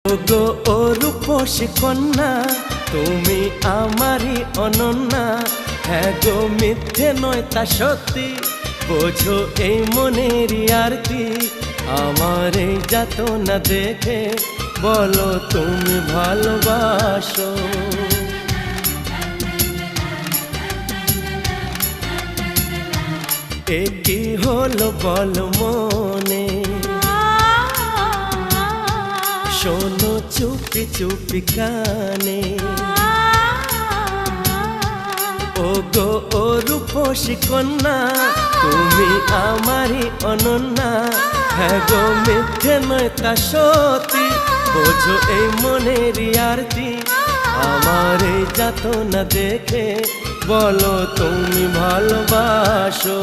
ওগো ও রূপসী কন্যা, তুমি আমারই অনন্যা। হ্যাঁ গো, মিথ্যে নয় তা সত্যি, বোঝো এই মনেরই আরতি। আমার এই যাতনা দেখে বলো তুমি ভালোবাসো। এ কি হলো বলো মনে, শোনো চুপি চুপি কানে। ওগো ও রূপসী কন্যা, তুমি আমারই অনন্যা। হ্যাঁ গো, মিথ্যে নয় তা সত্যি, বোঝো এই মনেরই আরতি। আমার এই যাতনা দেখে বলো তুমি ভালোবাসো।